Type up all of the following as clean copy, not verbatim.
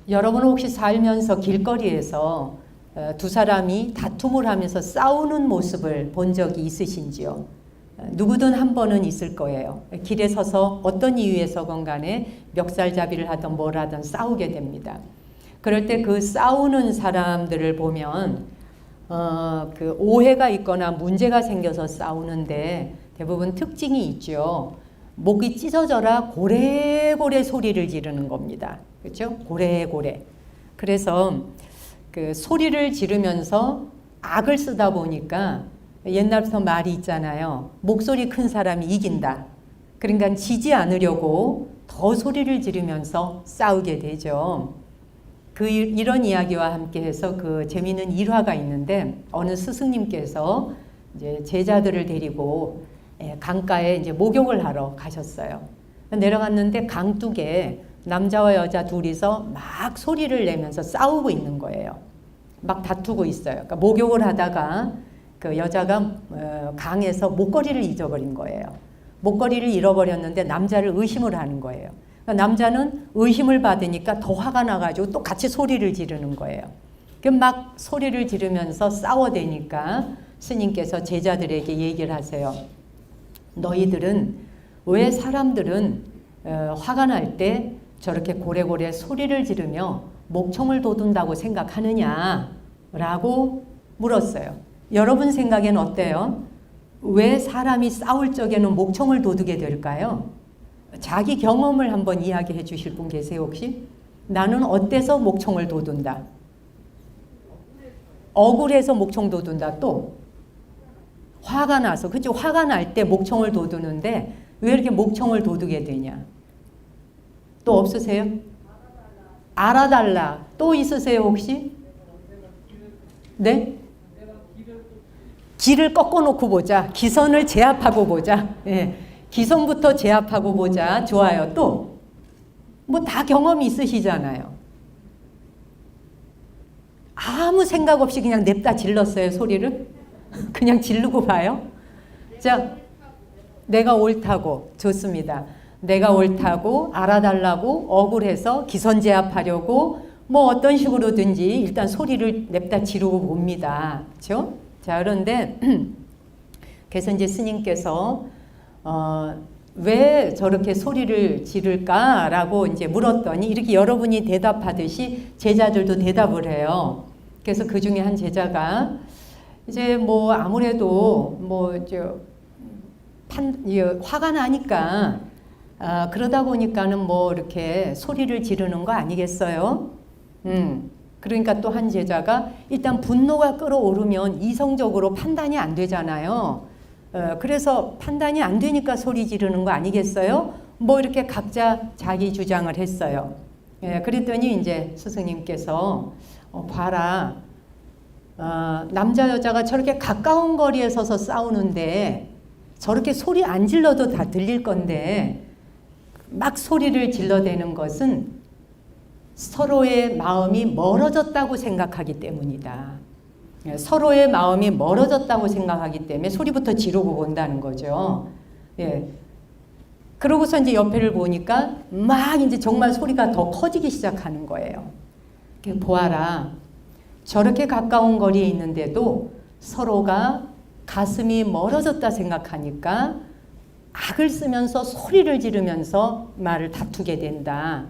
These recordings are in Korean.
여러분 혹시 살면서 길거리에서 두 사람이 다툼을 하면서 싸우는 모습을 본 적이 있으신지요? 누구든 한 번은 있을 거예요. 길에 서서 어떤 이유에서건 간에 멱살잡이를 하든 뭘 하든 싸우게 됩니다. 그럴 때 그 싸우는 사람들을 보면 그 오해가 있거나 문제가 생겨서 싸우는데 대부분 특징이 있죠. 목이 찢어져라 고래고래 소리를 지르는 겁니다. 그렇죠? 고래고래. 그래서 그 소리를 지르면서 악을 쓰다 보니까 옛날부터 말이 있잖아요. 목소리 큰 사람이 이긴다. 그러니까 지지 않으려고 더 소리를 지르면서 싸우게 되죠. 이런 이야기와 함께해서 그 재미있는 일화가 있는데 어느 스승님께서 이제 제자들을 데리고 강가에 이제 목욕을 하러 가셨어요. 내려갔는데 강둑에 남자와 여자 둘이서 막 소리를 내면서 싸우고 있는 거예요. 막 다투고 있어요. 그러니까 목욕을 하다가 그 여자가 강에서 목걸이를 잊어버린 거예요. 목걸이를 잃어버렸는데 남자를 의심을 하는 거예요. 그러니까 남자는 의심을 받으니까 더 화가 나가지고 또 같이 소리를 지르는 거예요. 막 소리를 지르면서 싸워대니까 스님께서 제자들에게 얘기를 하세요. 너희들은 왜 사람들은 화가 날 때 저렇게 고래고래 소리를 지르며 목청을 돋운다고 생각하느냐? 라고 물었어요. 여러분 생각엔 어때요? 왜 사람이 싸울 적에는 목청을 돋우게 될까요? 자기 경험을 한번 이야기해 주실 분 계세요 혹시? 나는 어때서 목청을 돋운다? 억울해서 목청 돋운다. 또 화가 나서. 그렇죠? 화가 날 때 목청을 돋우는데 왜 이렇게 목청을 돋우게 되냐? 또 없으세요? 알아달라. 또 있으세요 혹시? 네? 길을 꺾어놓고 보자. 기선을 제압하고 보자. 예. 기선부터 제압하고 보자. 좋아요. 또 뭐 다 경험이 있으시잖아요. 아무 생각 없이 그냥 냅다 질렀어요 소리를? 그냥 지르고 봐요. 자, 내가 옳다고. 좋습니다. 내가 옳다고 알아달라고 억울해서 기선제압하려고 뭐 어떤 식으로든지 일단 소리를 냅다 지르고 봅니다. 그렇죠? 자, 그런데 그래서 이제 스님께서 왜 저렇게 소리를 지를까라고 이제 물었더니 이렇게 여러분이 대답하듯이 제자들도 대답을 해요. 그래서 그 중에 한 제자가 이제 뭐 아무래도 화가 나니까 그러다 보니까는 뭐 이렇게 소리를 지르는 거 아니겠어요? 그러니까 또 한 제자가 일단 분노가 끓어오르면 이성적으로 판단이 안 되잖아요. 그래서 판단이 안 되니까 소리 지르는 거 아니겠어요? 뭐 이렇게 각자 자기 주장을 했어요. 그랬더니 이제 스승님께서 봐라. 남자 여자가 저렇게 가까운 거리에 서서 싸우는데 저렇게 소리 안 질러도 다 들릴 건데 막 소리를 질러대는 것은 서로의 마음이 멀어졌다고 생각하기 때문이다. 서로의 마음이 멀어졌다고 생각하기 때문에 소리부터 지르고 본다는 거죠. 예. 그러고서 이제 옆에를 보니까 막 이제 정말 소리가 더 커지기 시작하는 거예요. 보아라. 저렇게 가까운 거리에 있는데도 서로가 가슴이 멀어졌다 생각하니까 악을 쓰면서 소리를 지르면서 말을 다투게 된다.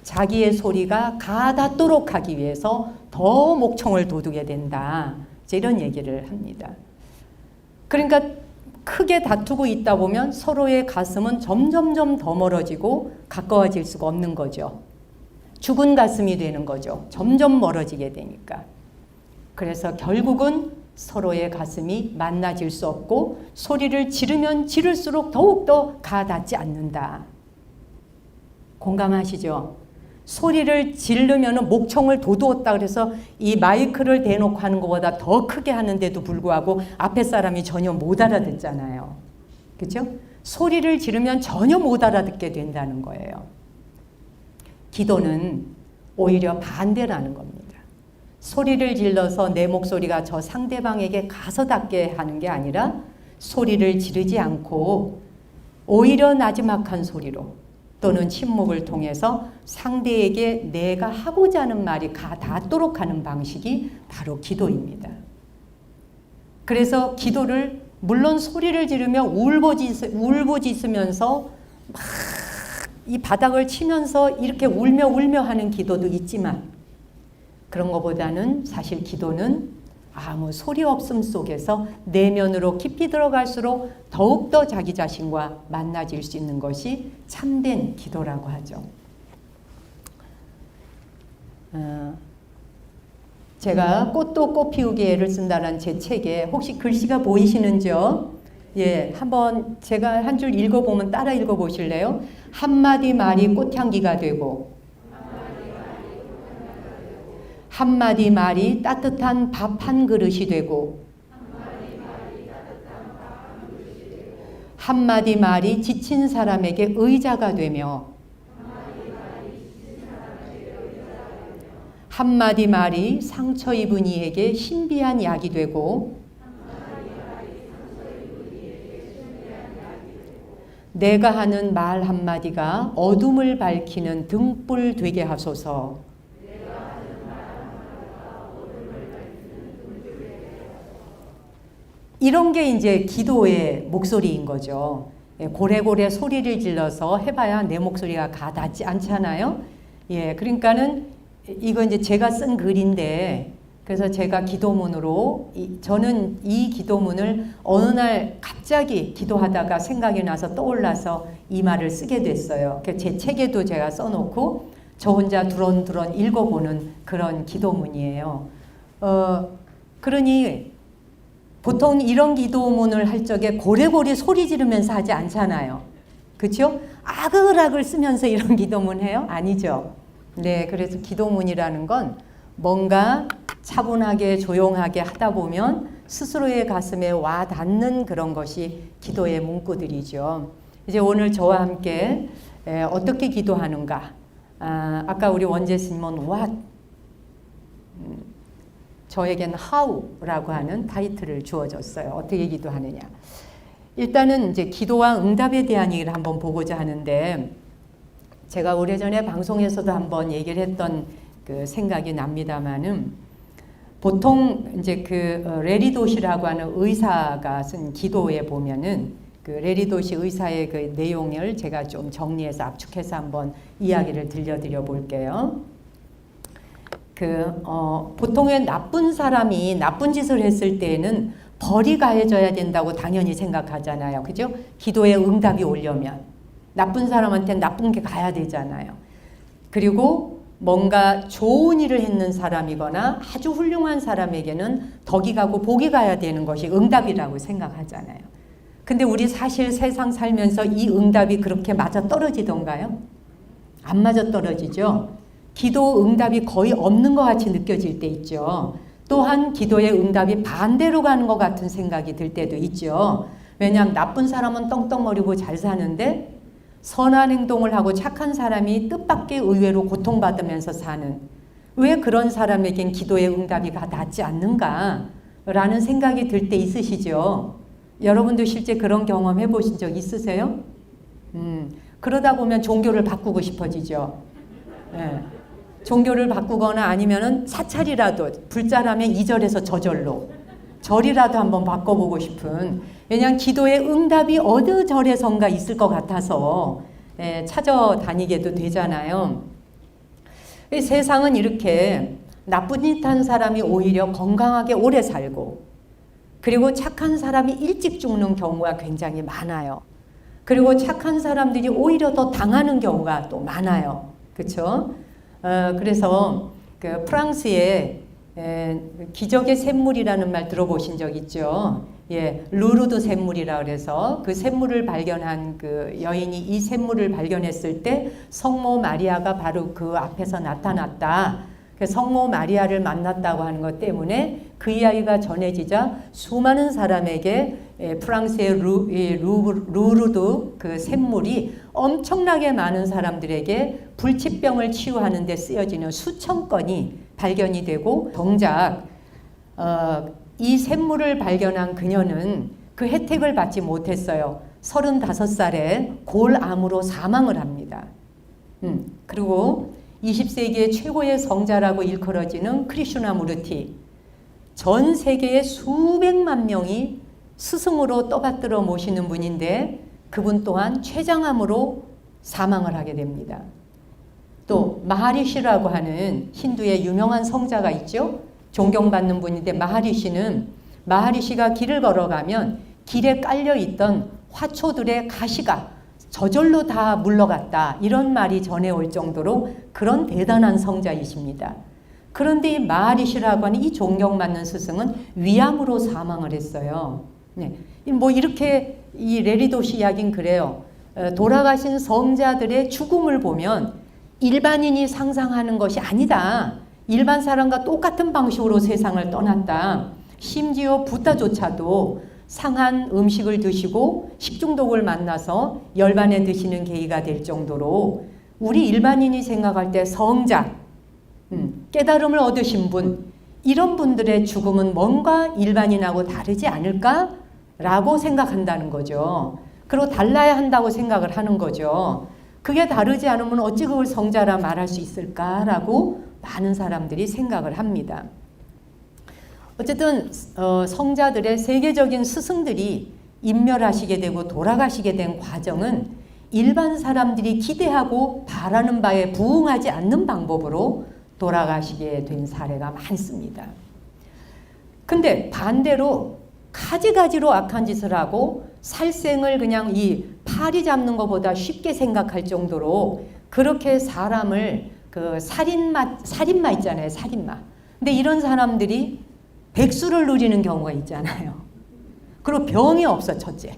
자기의 소리가 가닿도록 하기 위해서 더 목청을 돋우게 된다. 이런 얘기를 합니다. 그러니까 크게 다투고 있다 보면 서로의 가슴은 점점점 더 멀어지고 가까워질 수가 없는 거죠. 죽은 가슴이 되는 거죠. 점점 멀어지게 되니까. 그래서 결국은 서로의 가슴이 만나질 수 없고 소리를 지르면 지를수록 더욱더 가닿지 않는다. 공감하시죠? 소리를 지르면 목청을 돋우었다 그래서 이 마이크를 대놓고 하는 것보다 더 크게 하는데도 불구하고 앞에 사람이 전혀 못 알아듣잖아요. 그렇죠? 소리를 지르면 전혀 못 알아듣게 된다는 거예요. 기도는 오히려 반대라는 겁니다. 소리를 질러서 내 목소리가 저 상대방에게 가서 닿게 하는 게 아니라 소리를 지르지 않고 오히려 나지막한 소리로 또는 침묵을 통해서 상대에게 내가 하고자 하는 말이 닿도록 하는 방식이 바로 기도입니다. 그래서 기도를 물론 소리를 지르며 울부짖으면서 막 이 바닥을 치면서 이렇게 울며 하는 기도도 있지만 그런 것보다는 사실 기도는 아무 소리 없음 속에서 내면으로 깊이 들어갈수록 더욱더 자기 자신과 만나질 수 있는 것이 참된 기도라고 하죠. 제가 꽃도 꽃 피우기에 애를 쓴다는 제 책에 혹시 글씨가 보이시는지요? 예, 한번 제가 한 줄 읽어보면 따라 읽어보실래요? 한마디 말이 꽃향기가 되고 한마디 말이 따뜻한 밥 한 그릇이 되고 한마디 말이 지친 사람에게 의자가 되며 한마디 말이 상처 입은 이에게 신비한 약이 되고 내가 하는 말 한마디가 어둠을 밝히는 등불 되게 하소서. 이런 게 이제 기도의 목소리인 거죠. 고래고래 소리를 질러서 해봐야 내 목소리가 닿지 않잖아요. 예, 그러니까는 이거 이제 제가 쓴 글인데 그래서 제가 기도문으로 저는 이 기도문을 어느 날 갑자기 기도하다가 생각이 나서 떠올라서 이 말을 쓰게 됐어요. 제 책에도 제가 써놓고 저 혼자 두런두런 읽어보는 그런 기도문이에요. 그러니 보통 이런 기도문을 할 적에 고래고래 소리 지르면서 하지 않잖아요. 그렇죠? 아글아글 쓰면서 이런 기도문 해요? 아니죠. 네, 그래서 기도문이라는 건 뭔가 차분하게 조용하게 하다 보면 스스로의 가슴에 와 닿는 그런 것이 기도의 문구들이죠. 이제 오늘 저와 함께 어떻게 기도하는가? 아까 우리 원재 스님은 what, 저에게는 how라고 하는 타이틀을 주어졌어요. 어떻게 기도하느냐? 일단은 이제 기도와 응답에 대한 얘기를 한번 보고자 하는데 제가 오래전에 방송에서도 한번 얘기를 했던 그 생각이 납니다만은 보통 이제 그 레리 도시라고 하는 의사가 쓴 기도에 보면은 그 레리 도시 의사의 그 내용을 제가 좀 정리해서 압축해서 한번 이야기를 들려드려 볼게요. 보통의 나쁜 사람이 나쁜 짓을 했을 때에는 벌이 가해져야 된다고 당연히 생각하잖아요. 그죠? 기도에 응답이 오려면 나쁜 사람한테는 나쁜 게 가야 되잖아요. 그리고 뭔가 좋은 일을 했는 사람이거나 아주 훌륭한 사람에게는 덕이 가고 복이 가야 되는 것이 응답이라고 생각하잖아요. 근데 우리 사실 세상 살면서 이 응답이 그렇게 맞아 떨어지던가요? 안 맞아 떨어지죠. 기도 응답이 거의 없는 것 같이 느껴질 때 있죠. 또한 기도의 응답이 반대로 가는 것 같은 생각이 들 때도 있죠. 왜냐하면 나쁜 사람은 떵떵거리고 잘 사는데 선한 행동을 하고 착한 사람이 뜻밖의 의외로 고통받으면서 사는, 왜 그런 사람에겐 기도의 응답이 닿지 않는가 라는 생각이 들 때 있으시죠. 여러분도 실제 그런 경험 해보신 적 있으세요? 그러다 보면 종교를 바꾸고 싶어지죠. 네. 종교를 바꾸거나 아니면은 사찰이라도 불자라면 2절에서 저절로 절이라도 한번 바꿔보고 싶은, 왜냐하면 기도의 응답이 어느 절에선가 있을 것 같아서 찾아다니게도 되잖아요. 세상은 이렇게 나쁜 짓 한 사람이 오히려 건강하게 오래 살고 그리고 착한 사람이 일찍 죽는 경우가 굉장히 많아요. 그리고 착한 사람들이 오히려 더 당하는 경우가 또 많아요. 그렇죠? 그래서 그 프랑스의 기적의 샘물이라는 말 들어보신 적 있죠? 예, 루르드 샘물이라 그래서 그 샘물을 발견한 그 여인이 이 샘물을 발견했을 때 성모 마리아가 바로 그 앞에서 나타났다. 성모 마리아를 만났다고 하는 것 때문에 그 이야기가 전해지자 수많은 사람에게 프랑스의 루르드 그 샘물이 엄청나게 많은 사람들에게 불치병을 치유하는 데 쓰여지는 수천 건이 발견이 되고, 정작 이 샘물을 발견한 그녀는 그 혜택을 받지 못했어요. 35살에 골암으로 사망을 합니다. 그리고 20세기의 최고의 성자라고 일컬어지는 크리슈나무르티, 전 세계에 수백만 명이 스승으로 떠받들어 모시는 분인데 그분 또한 췌장암으로 사망을 하게 됩니다. 또 마하리시라고 하는 힌두의 유명한 성자가 있죠. 존경받는 분인데 마하리시가 길을 걸어가면 길에 깔려있던 화초들의 가시가 저절로 다 물러갔다, 이런 말이 전해올 정도로 그런 대단한 성자이십니다. 그런데 이 마하리시라고 하는 이 존경받는 스승은 위암으로 사망을 했어요. 네. 뭐 이렇게 이 레리도시 이야기는 그래요. 돌아가신 성자들의 죽음을 보면 일반인이 상상하는 것이 아니다. 일반 사람과 똑같은 방식으로 세상을 떠났다. 심지어 부다조차도 상한 음식을 드시고 식중독을 만나서 열반에 드시는 계기가 될 정도로 우리 일반인이 생각할 때 성자, 깨달음을 얻으신 분, 이런 분들의 죽음은 뭔가 일반인하고 다르지 않을까라고 생각한다는 거죠. 그리고 달라야 한다고 생각을 하는 거죠. 그게 다르지 않으면 어찌 그걸 성자라 말할 수 있을까라고 많은 사람들이 생각을 합니다. 어쨌든 성자들의 세계적인 스승들이 인멸하시게 되고 돌아가시게 된 과정은 일반 사람들이 기대하고 바라는 바에 부응하지 않는 방법으로 돌아가시게 된 사례가 많습니다. 근데 반대로 가지가지로 악한 짓을 하고 살생을 그냥 이 파리 잡는 것보다 쉽게 생각할 정도로 그렇게 사람을 그 살인마 있잖아요. 살인마. 근데 이런 사람들이 백수를 누리는 경우가 있잖아요. 그리고 병이 없어, 첫째.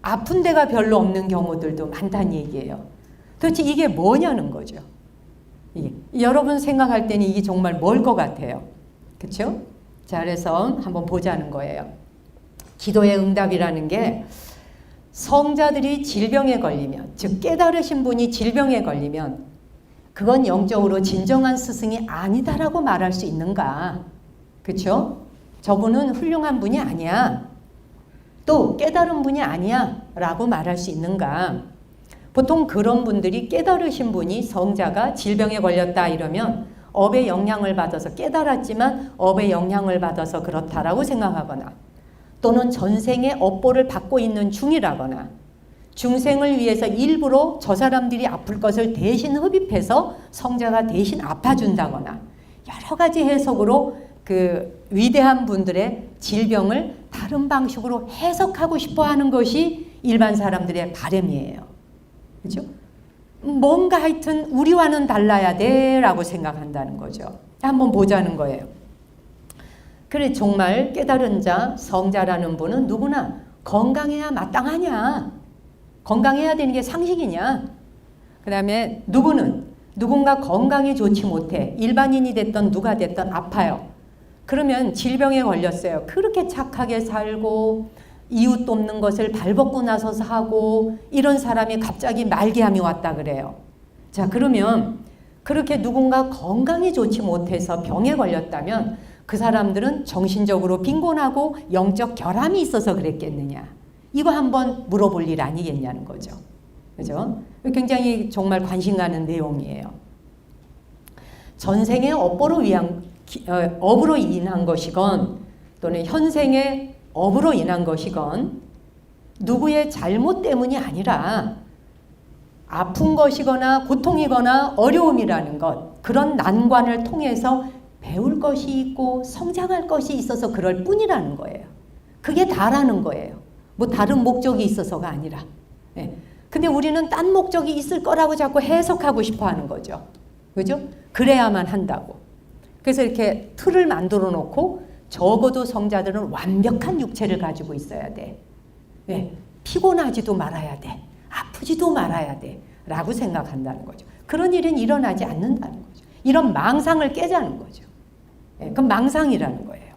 아픈 데가 별로 없는 경우들도 많다는 얘기예요. 도대체 이게 뭐냐는 거죠. 여러분 생각할 때는 이게 정말 뭘 것 같아요. 그렇죠? 자, 그래서 한번 보자는 거예요. 기도의 응답이라는 게 성자들이 질병에 걸리면, 즉 깨달으신 분이 질병에 걸리면 그건 영적으로 진정한 스승이 아니다라고 말할 수 있는가? 그렇죠? 저분은 훌륭한 분이 아니야. 또 깨달은 분이 아니야 라고 말할 수 있는가? 보통 그런 분들이 깨달으신 분이 성자가 질병에 걸렸다 이러면 업의 영향을 받아서 깨달았지만 업의 영향을 받아서 그렇다라고 생각하거나 또는 전생에 업보를 받고 있는 중이라거나 중생을 위해서 일부러 저 사람들이 아플 것을 대신 흡입해서 성자가 대신 아파준다거나 여러 가지 해석으로 그 위대한 분들의 질병을 다른 방식으로 해석하고 싶어 하는 것이 일반 사람들의 바람이에요. 그렇죠? 뭔가 하여튼 우리와는 달라야 돼 라고 생각한다는 거죠. 한번 보자는 거예요. 그래, 정말 깨달은 자, 성자라는 분은 누구나 건강해야 마땅하냐? 건강해야 되는 게 상식이냐? 그 다음에 누군가 건강이 좋지 못해. 일반인이 됐던 누가 됐던 아파요. 그러면 질병에 걸렸어요. 그렇게 착하게 살고 이웃 돕는 것을 발벗고 나서서 하고 이런 사람이 갑자기 말기암이 왔다 그래요. 자, 그러면 그렇게 누군가 건강이 좋지 못해서 병에 걸렸다면 그 사람들은 정신적으로 빈곤하고 영적 결함이 있어서 그랬겠느냐. 이거 한번 물어볼 일 아니겠냐는 거죠. 그죠? 굉장히 정말 관심 가는 내용이에요. 전생의 업으로 인한 것이건 또는 현생의 업으로 인한 것이건 누구의 잘못 때문이 아니라 아픈 것이거나 고통이거나 어려움이라는 것, 그런 난관을 통해서 배울 것이 있고 성장할 것이 있어서 그럴 뿐이라는 거예요. 그게 다라는 거예요. 뭐 다른 목적이 있어서가 아니라. 네. 근데 우리는 딴 목적이 있을 거라고 자꾸 해석하고 싶어 하는 거죠. 그죠? 그래야만 한다고. 그래서 이렇게 틀을 만들어 놓고 적어도 성자들은 완벽한 육체를 가지고 있어야 돼. 네. 피곤하지도 말아야 돼. 아프지도 말아야 돼. 라고 생각한다는 거죠. 그런 일은 일어나지 않는다는 거죠. 이런 망상을 깨자는 거죠. 네. 그럼 망상이라는 거예요.